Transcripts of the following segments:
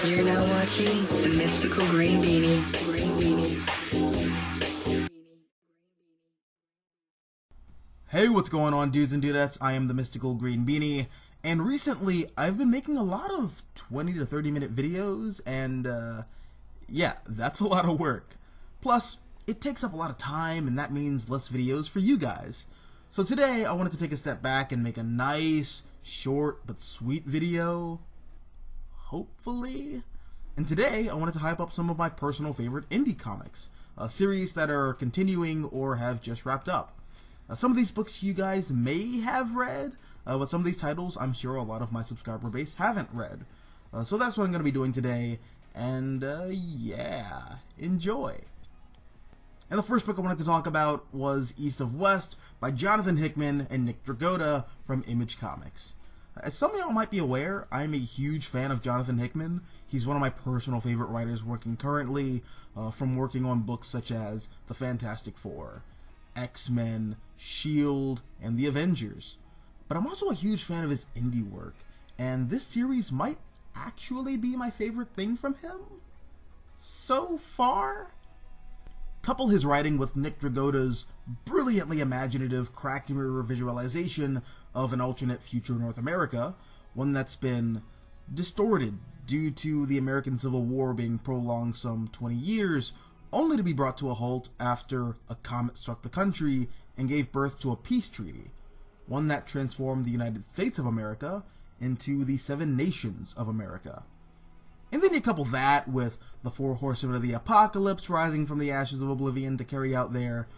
You're now watching the Mystical Green Beanie. Hey, what's going on, dudes and dudettes? I am the Mystical Green Beanie, and recently I've been making a lot of 20 to 30 minute videos, and yeah, that's a lot of work. Plus, it takes up a lot of time, and that means less videos for you guys. So today, I wanted to take a step back and make a nice, short, but sweet video. Hopefully. And today, I wanted to hype up some of my personal favorite indie comics, series that are continuing or have just wrapped up. Some of these books you guys may have read, but some of these titles I'm sure a lot of my subscriber base haven't read. So that's what I'm going to be doing today, and yeah, enjoy. And the first book I wanted to talk about was East of West by Jonathan Hickman and Nick Dragotta from Image Comics. As some of y'all might be aware, I'm a huge fan of Jonathan Hickman. He's one of my personal favorite writers working currently, from working on books such as The Fantastic Four, X-Men, S.H.I.E.L.D., and The Avengers. But I'm also a huge fan of his indie work, and this series might actually be my favorite thing from him so far. Couple his writing with Nick Dragotta's brilliantly imaginative cracked mirror visualization of an alternate future North America, one that's been distorted due to the American Civil War being prolonged some 20 years, only to be brought to a halt after a comet struck the country and gave birth to a peace treaty, one that transformed the United States of America into the Seven Nations of America. And then you couple that with the Four Horsemen of the Apocalypse rising from the ashes of oblivion to carry out their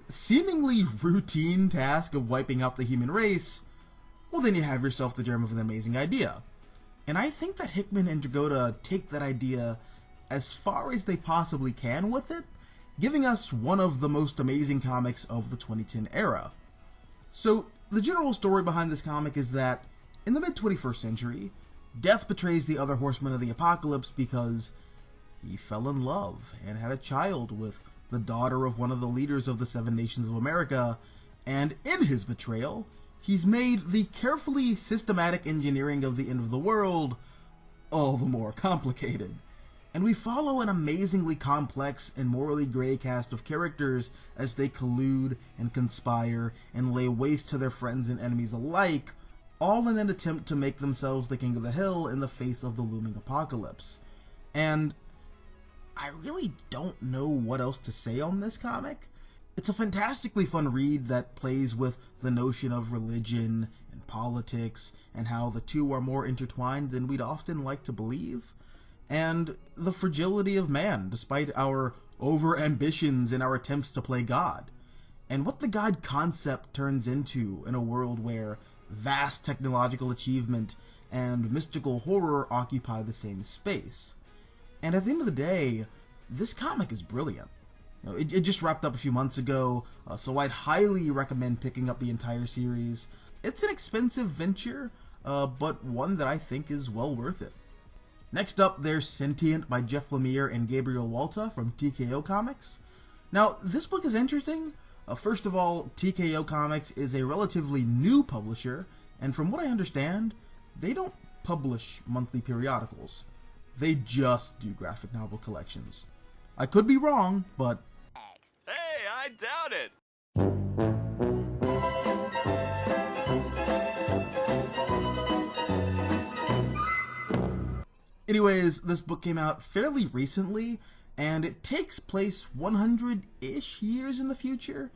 seemingly routine task of wiping out the human race, well, then you have yourself the germ of an amazing idea. And I think that Hickman and Dragotta take that idea as far as they possibly can with it, giving us one of the most amazing comics of the 2010 era. So, the general story behind this comic is that, in the mid-21st century, Death betrays the other Horsemen of the Apocalypse because he fell in love and had a child with the daughter of one of the leaders of the Seven Nations of America, and in his betrayal, he's made the carefully systematic engineering of the end of the world all the more complicated. And we follow an amazingly complex and morally gray cast of characters as they collude and conspire and lay waste to their friends and enemies alike, all in an attempt to make themselves the king of the hill in the face of the looming apocalypse. And I really don't know what else to say on this comic. It's a fantastically fun read that plays with the notion of religion and politics and how the two are more intertwined than we'd often like to believe, and the fragility of man despite our over-ambitions and our attempts to play God, and what the God concept turns into in a world where vast technological achievement and mystical horror occupy the same space. And at the end of the day, this comic is brilliant. It just wrapped up a few months ago, so I'd highly recommend picking up the entire series. It's an expensive venture, but one that I think is well worth it. Next up, there's Sentient by Jeff Lemire and Gabriel Walta from TKO Comics. Now, this book is interesting. First of all, TKO Comics is a relatively new publisher, and from what I understand, they don't publish monthly periodicals. They just do graphic novel collections. I could be wrong, but hey, I doubt it! Anyways, this book came out fairly recently, and it takes place 100-ish years in the future,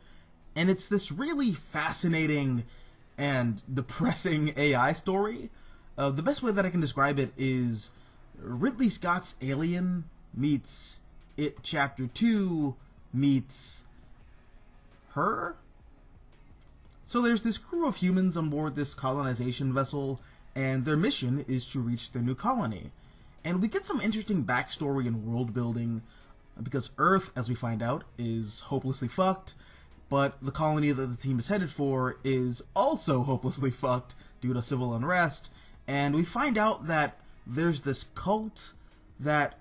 and it's this really fascinating and depressing AI story. The best way that I can describe it is Ridley Scott's Alien meets It Chapter 2 meets Her? So there's this crew of humans on board this colonization vessel, and their mission is to reach their new colony. And we get some interesting backstory and world building, because Earth, as we find out, is hopelessly fucked, but the colony that the team is headed for is also hopelessly fucked due to civil unrest, and we find out that there's this cult that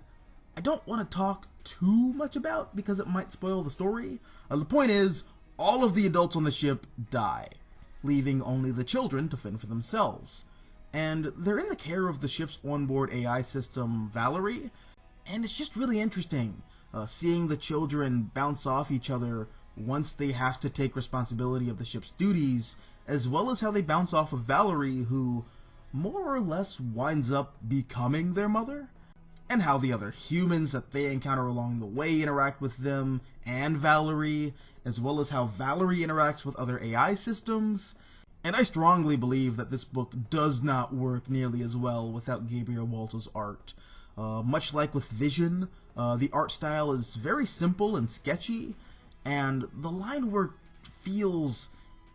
I don't want to talk too much about because it might spoil the story. The point is, all of the adults on the ship die, leaving only the children to fend for themselves. and they're in the care of the ship's onboard AI system, Valerie, and it's just really interesting seeing the children bounce off each other once they have to take responsibility of the ship's duties, as well as how they bounce off of Valerie, who more or less winds up becoming their mother, and how the other humans that they encounter along the way interact with them and Valerie, as well as how Valerie interacts with other AI systems. And I strongly believe that this book does not work nearly as well without Gabriel Walta's art. Much like with Vision, the art style is very simple and sketchy, and the line work feels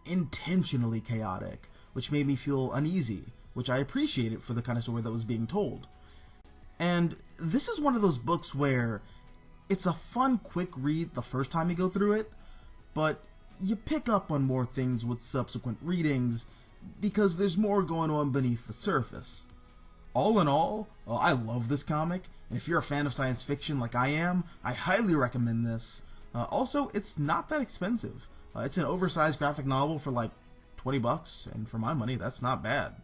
intentionally chaotic, which made me feel uneasy, which I appreciated for the kind of story that was being told. And this is one of those books where it's a fun, quick read the first time you go through it, but you pick up on more things with subsequent readings because there's more going on beneath the surface. All in all, I love this comic, and if you're a fan of science fiction like I am, I highly recommend this. Also, it's not that expensive. It's an oversized graphic novel for like $20, and for my money, that's not bad.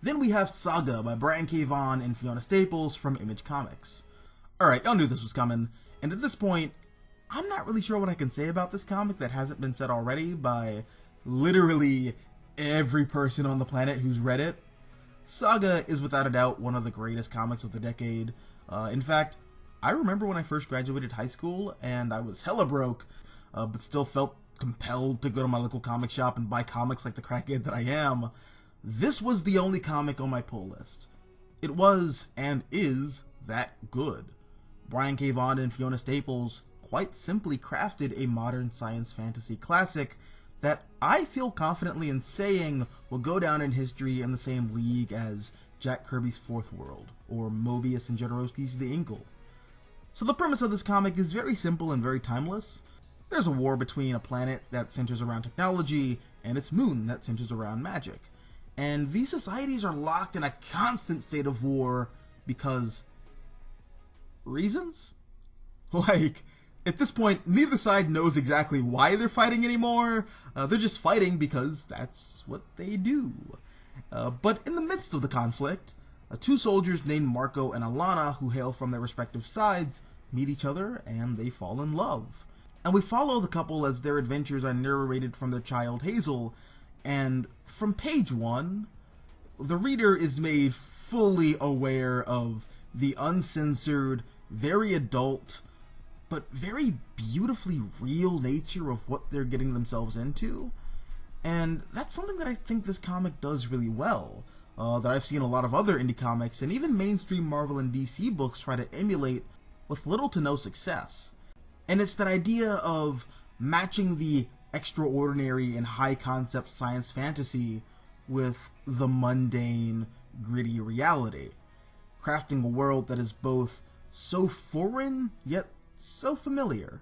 Then we have Saga by Brian K. Vaughan and Fiona Staples from Image Comics. Alright, y'all knew this was coming, and at this point, I'm not really sure what I can say about this comic that hasn't been said already by literally every person on the planet who's read it. Saga is without a doubt one of the greatest comics of the decade. In fact, I remember when I first graduated high school and I was hella broke, but still felt compelled to go to my local comic shop and buy comics like the crackhead that I am. This was the only comic on my pull list. It was, and is, that good. Brian K. Vaughan and Fiona Staples quite simply crafted a modern science fantasy classic that I feel confidently in saying will go down in history in the same league as Jack Kirby's Fourth World, or Mobius and Jodorowsky's The Inkle. So the premise of this comic is very simple and very timeless. There's a war between a planet that centers around technology and its moon that centers around magic. And these societies are locked in a constant state of war because reasons? Like, at this point, neither side knows exactly why they're fighting anymore. They're just fighting because that's what they do. But in the midst of the conflict, two soldiers named Marco and Alana, who hail from their respective sides, meet each other and they fall in love. And we follow the couple as their adventures are narrated from their child Hazel, and from page 1, the reader is made fully aware of the uncensored, very adult, but very beautifully real nature of what they're getting themselves into. And that's something that I think this comic does really well, that I've seen a lot of other indie comics and even mainstream Marvel and DC books try to emulate with little to no success. And it's that idea of matching the extraordinary and high-concept science fantasy with the mundane, gritty reality, crafting a world that is both so foreign, yet so familiar.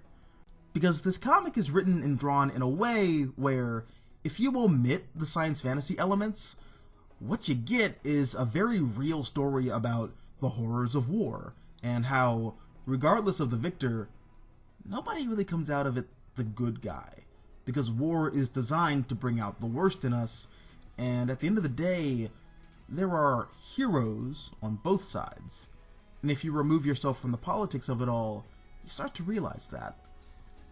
Because this comic is written and drawn in a way where, if you omit the science fantasy elements, what you get is a very real story about the horrors of war, and how, regardless of the victor, nobody really comes out of it the good guy. Because war is designed to bring out the worst in us, and at the end of the day, there are heroes on both sides. And if you remove yourself from the politics of it all, you start to realize that.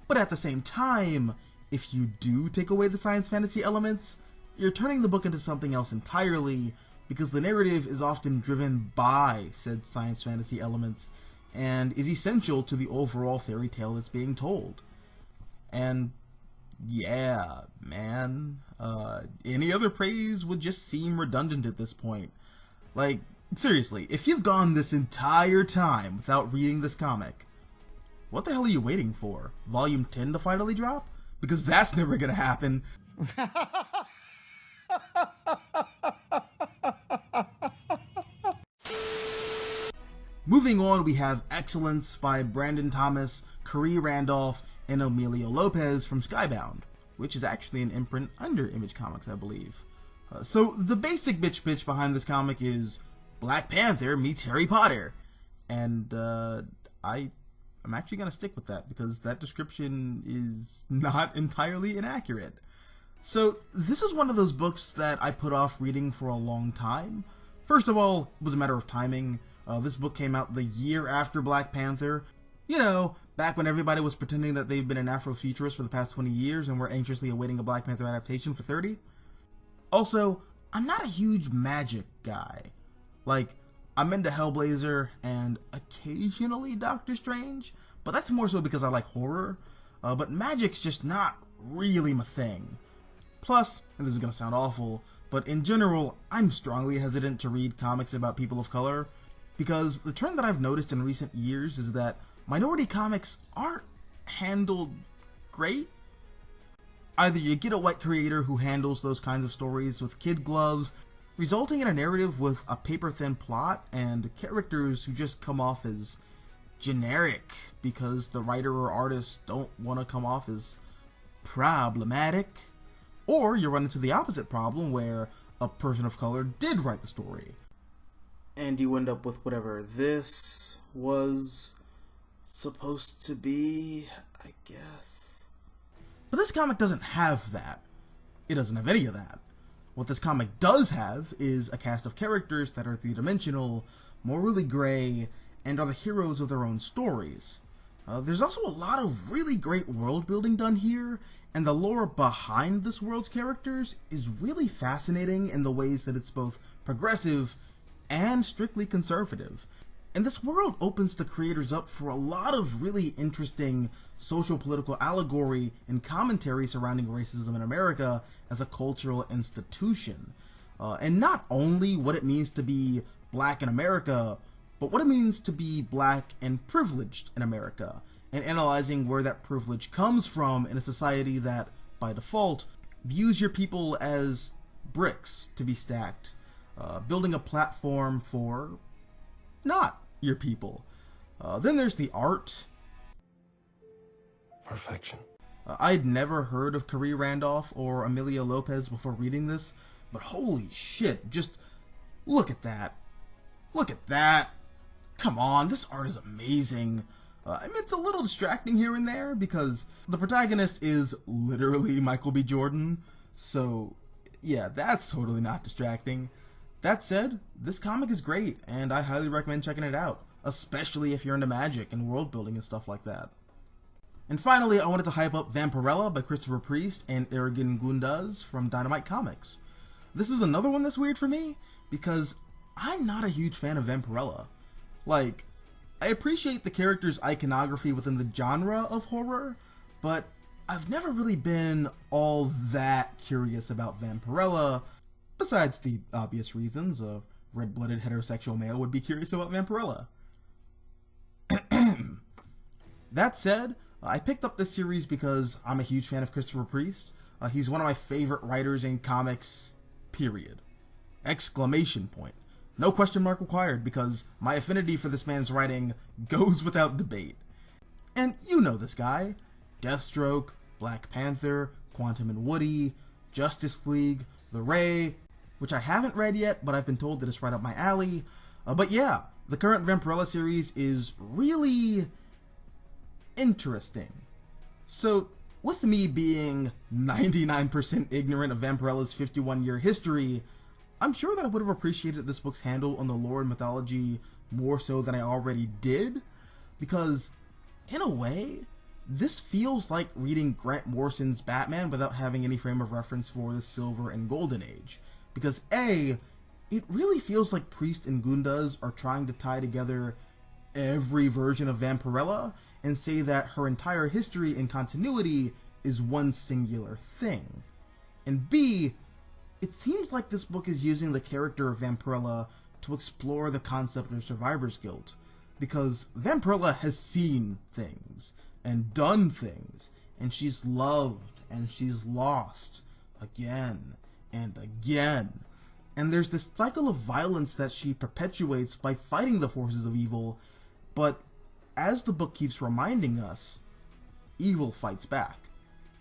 But at the same time, if you do take away the science fantasy elements, you're turning the book into something else entirely, because the narrative is often driven by said science fantasy elements, and is essential to the overall fairy tale that's being told. And yeah, man, any other praise would just seem redundant at this point. Like, seriously, if you've gone this entire time without reading this comic, what the hell are you waiting for? Volume 10 to finally drop? Because that's never gonna happen. Moving on, we have Excellence by Brandon Thomas, Corey Randolph, and Emilio Lopez from Skybound, which is actually an imprint under Image Comics, I believe. So the basic bitch behind this comic is Black Panther meets Harry Potter, and I'm actually going to stick with that because that description is not entirely inaccurate. So, this is one of those books that I put off reading for a long time. First of all, it was a matter of timing. This book came out the year after Black Panther. You know, back when everybody was pretending that they've been an Afrofuturist for the past 20 years and were anxiously awaiting a Black Panther adaptation for 30. Also, I'm not a huge magic guy. Like, I'm into Hellblazer and occasionally Doctor Strange, but that's more so because I like horror. But magic's just not really my thing. Plus, and this is gonna sound awful, but in general, I'm strongly hesitant to read comics about people of color, because the trend that I've noticed in recent years is that minority comics aren't handled great. Either you get a white creator who handles those kinds of stories with kid gloves, resulting in a narrative with a paper-thin plot and characters who just come off as generic because the writer or artist don't want to come off as problematic, or you run into the opposite problem where a person of color did write the story, and you end up with whatever this was supposed to be, I guess. But this comic doesn't have that. It doesn't have any of that. What this comic does have is a cast of characters that are three-dimensional, morally gray, and are the heroes of their own stories. There's also a lot of really great world building done here, and the lore behind this world's characters is really fascinating in the ways that it's both progressive and strictly conservative. And this world opens the creators up for a lot of really interesting social-political allegory and commentary surrounding racism in America as a cultural institution. And not only what it means to be black in America, but what it means to be black and privileged in America, and analyzing where that privilege comes from in a society that, by default, views your people as bricks to be stacked, building a platform for not your people. Then there's the art. Perfection. I'd never heard of Carrie Randolph or Amelia Lopez before reading this, but holy shit, just look at that. Look at that. Come on, this art is amazing. I mean, it's a little distracting here and there because the protagonist is literally Michael B. Jordan, so yeah, that's totally not distracting. That said, this comic is great, and I highly recommend checking it out, especially if you're into magic and world building and stuff like that. And finally, I wanted to hype up Vampirella by Christopher Priest and Ergin Gunduz from Dynamite Comics. This is another one that's weird for me, because I'm not a huge fan of Vampirella. Like, I appreciate the character's iconography within the genre of horror, but I've never really been all that curious about Vampirella, besides the obvious reasons a red-blooded heterosexual male would be curious about Vampirella. That said, I picked up this series because I'm a huge fan of Christopher Priest. He's one of my favorite writers in comics, period. Exclamation point. No question mark required, because my affinity for this man's writing goes without debate. And you know this guy. Deathstroke, Black Panther, Quantum and Woody, Justice League, The Ray, which I haven't read yet, but I've been told that it's right up my alley. But yeah, the current Vampirella series is really interesting. So, with me being 99% ignorant of Vampirella's 51-year history, I'm sure that I would have appreciated this book's handle on the lore and mythology more so than I already did, because, in a way, this feels like reading Grant Morrison's Batman without having any frame of reference for the Silver and Golden Age. Because A, it really feels like Priest and Gunduz are trying to tie together every version of Vampirella and say that her entire history and continuity is one singular thing. And B, it seems like this book is using the character of Vampirella to explore the concept of survivor's guilt, because Vampirella has seen things and done things, and she's loved and she's lost again and again. And there's this cycle of violence that she perpetuates by fighting the forces of evil, but as the book keeps reminding us, evil fights back.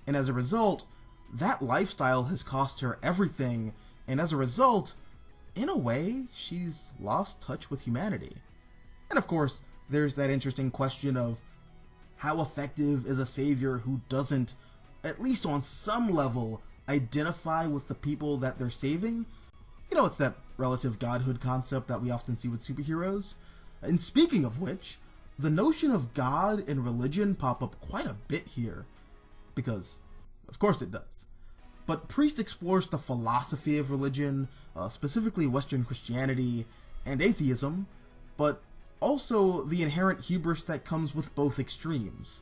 And as a result, that lifestyle has cost her everything, and as a result, in a way, she's lost touch with humanity. And of course, there's that interesting question of how effective is a savior who doesn't, at least on some level, identify with the people that they're saving. You know, it's that relative godhood concept that we often see with superheroes. And speaking of which, the notion of God and religion pop up quite a bit here. Because, of course it does. But Priest explores the philosophy of religion, specifically Western Christianity and atheism, but also the inherent hubris that comes with both extremes.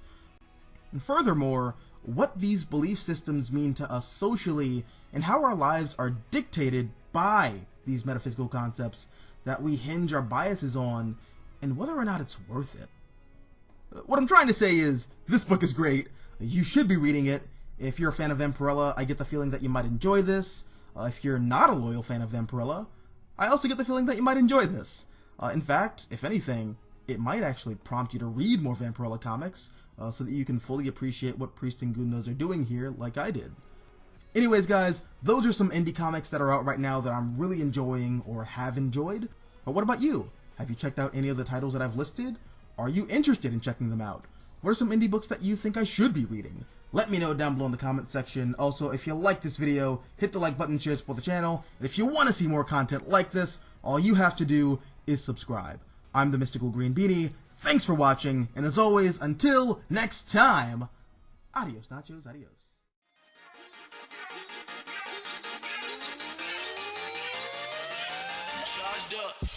And furthermore, what these belief systems mean to us socially and how our lives are dictated by these metaphysical concepts that we hinge our biases on, and whether or not it's worth it. What I'm trying to say is, this book is great. You should be reading it. If you're a fan of Vampirella, I get the feeling that you might enjoy this. If you're not a loyal fan of Vampirella, I also get the feeling that you might enjoy this. In fact, if anything, it might actually prompt you to read more Vampirella comics, so that you can fully appreciate what Priest and Gunnos are doing here, like I did. Anyways, guys, those are some indie comics that are out right now that I'm really enjoying or have enjoyed. But what about you? Have you checked out any of the titles that I've listed? Are you interested in checking them out? What are some indie books that you think I should be reading? Let me know down below in the comment section. Also, if you like this video, hit the like button, share, support the channel. And if you want to see more content like this, all you have to do is subscribe. I'm the Mystical Green Beanie. Thanks for watching, and as always, until next time, adios nachos, adios. Charged up.